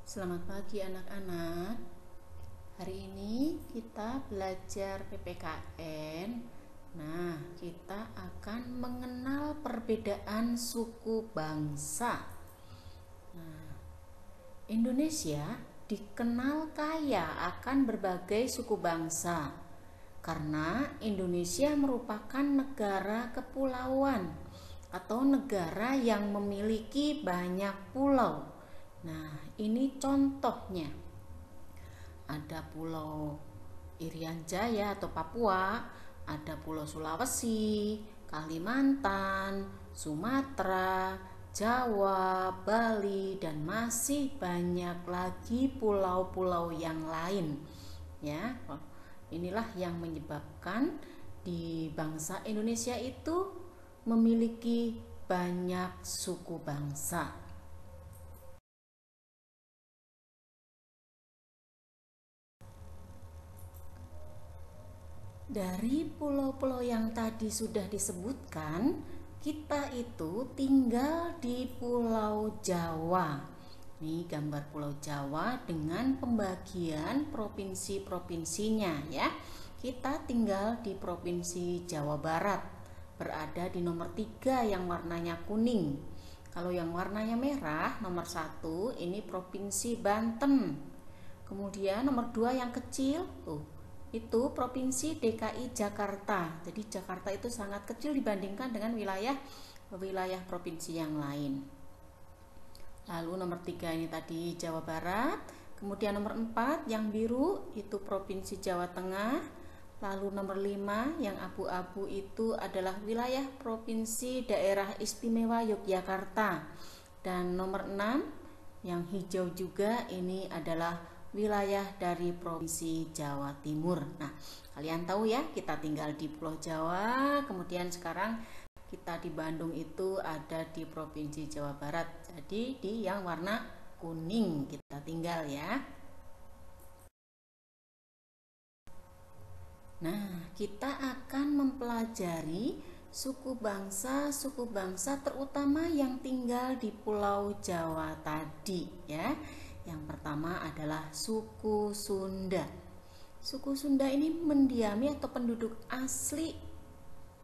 Selamat pagi anak-anak. Hari ini kita belajar PPKN. Nah, kita akan mengenal perbedaan suku bangsa. Nah, Indonesia dikenal kaya akan berbagai suku bangsa karena Indonesia merupakan negara kepulauan atau negara yang memiliki banyak pulau. Nah, ini contohnya. Ada Pulau Irian Jaya atau Papua, ada Pulau Sulawesi, Kalimantan, Sumatera, Jawa, Bali, dan masih banyak lagi pulau-pulau yang lain. Ya, inilah yang menyebabkan di bangsa Indonesia itu memiliki banyak suku bangsa. Dari pulau-pulau yang tadi sudah disebutkan, kita itu tinggal di Pulau Jawa. Ini gambar Pulau Jawa dengan pembagian provinsi-provinsinya ya. Kita tinggal di Provinsi Jawa Barat, berada di nomor 3 yang warnanya kuning. Kalau yang warnanya merah, nomor 1 ini Provinsi Banten. Kemudian nomor 2 yang kecil, itu Provinsi DKI Jakarta. Jadi Jakarta itu sangat kecil dibandingkan dengan wilayah provinsi yang lain. Lalu nomor 3 ini tadi Jawa Barat. Kemudian nomor 4 yang biru itu Provinsi Jawa Tengah. Lalu nomor 5 yang abu-abu itu adalah wilayah Provinsi Daerah Istimewa Yogyakarta. Dan nomor 6 yang hijau juga ini adalah wilayah dari Provinsi Jawa Timur. Nah, kalian tahu ya, kita tinggal di Pulau Jawa, kemudian sekarang kita di Bandung itu ada di Provinsi Jawa Barat. Jadi di yang warna kuning kita tinggal ya. Nah, kita akan mempelajari suku bangsa terutama yang tinggal di Pulau Jawa tadi ya. Yang pertama adalah suku Sunda. Suku Sunda ini mendiami atau penduduk asli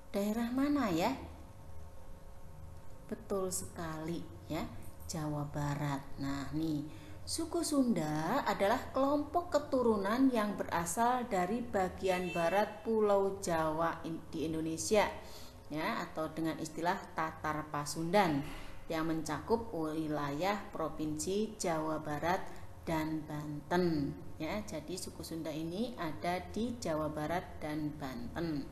daerah mana ya? Betul sekali ya, Jawa Barat. Nah, nih, suku Sunda adalah kelompok keturunan yang berasal dari bagian barat Pulau Jawa di Indonesia ya, atau dengan istilah Tatar Pasundan yang mencakup wilayah Provinsi Jawa Barat dan Banten ya. Jadi suku Sunda ini ada di Jawa Barat dan Banten.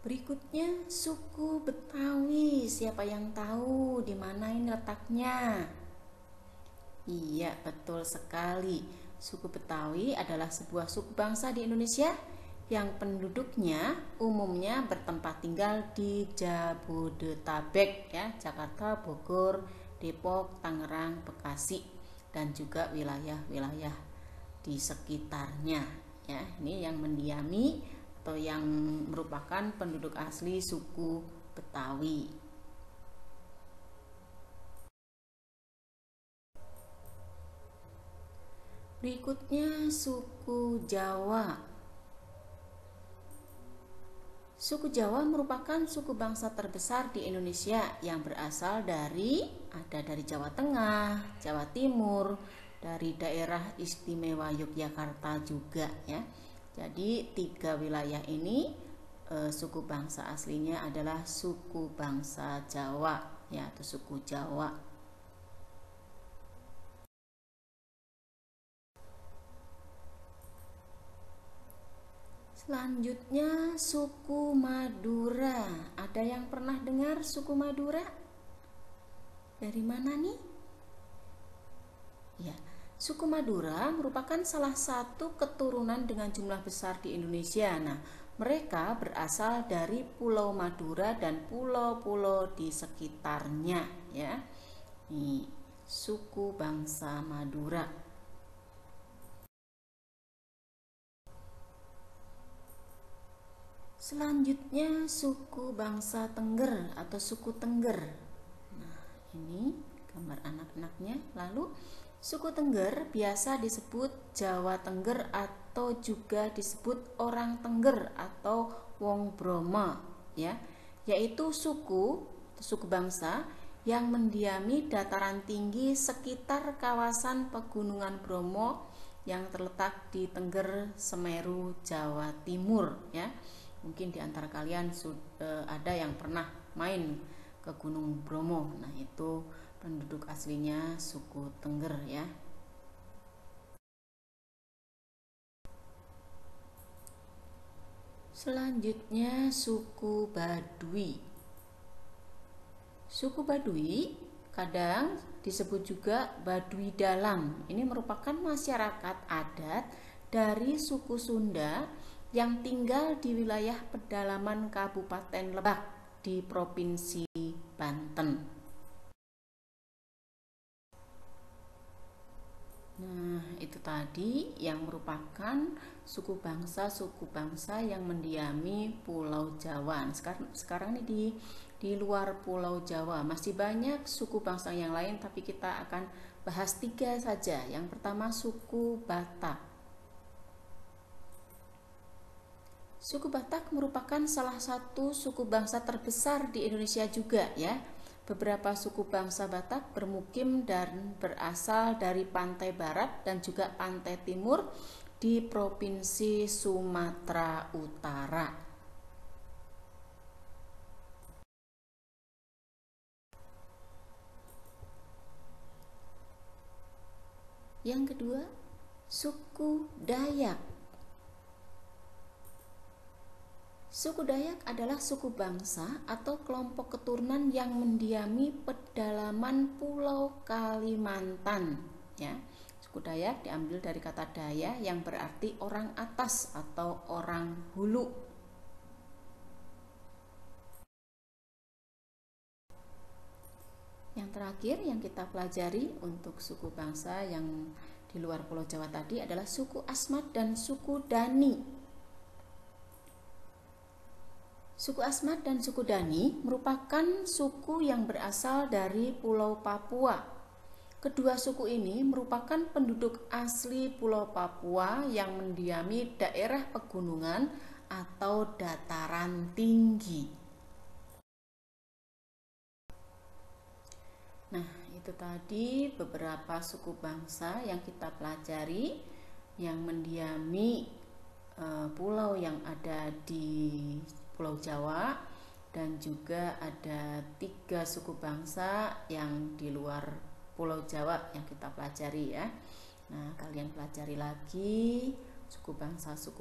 Berikutnya suku Betawi. Siapa yang tahu di mana ini letaknya? Iya, betul sekali. Suku Betawi adalah sebuah suku bangsa di Indonesia yang penduduknya umumnya bertempat tinggal di Jabodetabek ya, Jakarta, Bogor, Depok, Tangerang, Bekasi, dan juga wilayah-wilayah di sekitarnya ya. Ini yang mendiami atau yang merupakan penduduk asli suku Betawi. Berikutnya suku Jawa. Suku Jawa merupakan suku bangsa terbesar di Indonesia yang berasal dari Jawa Tengah, Jawa Timur, dari daerah istimewa Yogyakarta juga ya. Jadi 3 wilayah ini suku bangsa aslinya adalah suku bangsa Jawa ya, atau suku Jawa. Selanjutnya suku Madura. Ada yang pernah dengar suku Madura? Dari mana nih? Ya, suku Madura merupakan salah satu keturunan dengan jumlah besar di Indonesia. Nah, mereka berasal dari Pulau Madura dan pulau-pulau di sekitarnya ya. Nih, suku bangsa Madura. Selanjutnya suku bangsa Tengger atau suku Tengger. Ini gambar anak-anaknya. Lalu suku Tengger biasa disebut Jawa Tengger atau juga disebut orang Tengger atau Wong Broma, ya, yaitu suku bangsa yang mendiami dataran tinggi sekitar kawasan Pegunungan Bromo yang terletak di Tengger, Semeru, Jawa Timur, ya. Mungkin di antara kalian ada yang pernah main ke Gunung Bromo. Nah, itu penduduk aslinya suku Tengger, ya. Selanjutnya suku Baduy. Suku Baduy kadang disebut juga Baduy Dalam. Ini merupakan masyarakat adat dari suku Sunda yang tinggal di wilayah pedalaman Kabupaten Lebak di Provinsi Banten. Nah, itu tadi yang merupakan suku bangsa yang mendiami Pulau Jawa. Sekarang ini di luar Pulau Jawa masih banyak suku bangsa yang lain, tapi kita akan bahas 3 saja. Yang pertama suku Batak. Suku Batak merupakan salah satu suku bangsa terbesar di Indonesia juga, ya. Beberapa suku bangsa Batak bermukim dan berasal dari pantai barat dan juga pantai timur di Provinsi Sumatera Utara. Yang kedua, suku Dayak. Suku Dayak adalah suku bangsa atau kelompok keturunan yang mendiami pedalaman Pulau Kalimantan, ya. Suku Dayak diambil dari kata Daya yang berarti orang atas atau orang hulu. Yang terakhir yang kita pelajari untuk suku bangsa yang di luar Pulau Jawa tadi adalah suku Asmat dan suku Dani. Suku Asmat dan suku Dani merupakan suku yang berasal dari Pulau Papua. Kedua suku ini merupakan penduduk asli Pulau Papua yang mendiami daerah pegunungan atau dataran tinggi. Nah, itu tadi beberapa suku bangsa yang kita pelajari yang mendiami pulau yang ada di Pulau Jawa, dan juga ada 3 suku bangsa yang di luar Pulau Jawa yang kita pelajari, ya. Nah, kalian pelajari lagi suku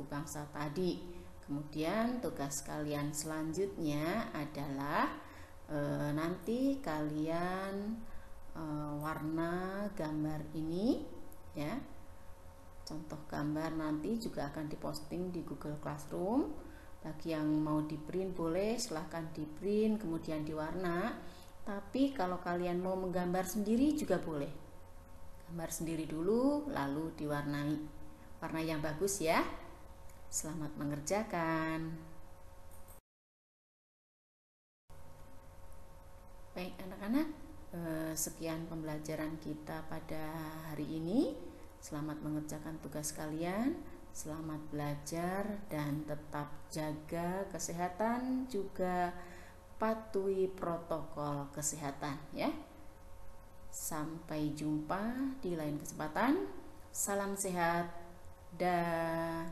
bangsa tadi. Kemudian tugas kalian selanjutnya adalah nanti kalian warna gambar ini, ya. Contoh gambar nanti juga akan diposting di Google Classroom. Bagi yang mau di print boleh, silahkan di print kemudian diwarna. Tapi kalau kalian mau menggambar sendiri juga boleh. Gambar sendiri dulu lalu diwarnai. Warna yang bagus, ya. Selamat mengerjakan. Baik anak-anak, sekian pembelajaran kita pada hari ini. Selamat mengerjakan tugas kalian. Selamat belajar dan tetap jaga kesehatan, juga patuhi protokol kesehatan, ya. Sampai jumpa di lain kesempatan. Salam sehat. Dah.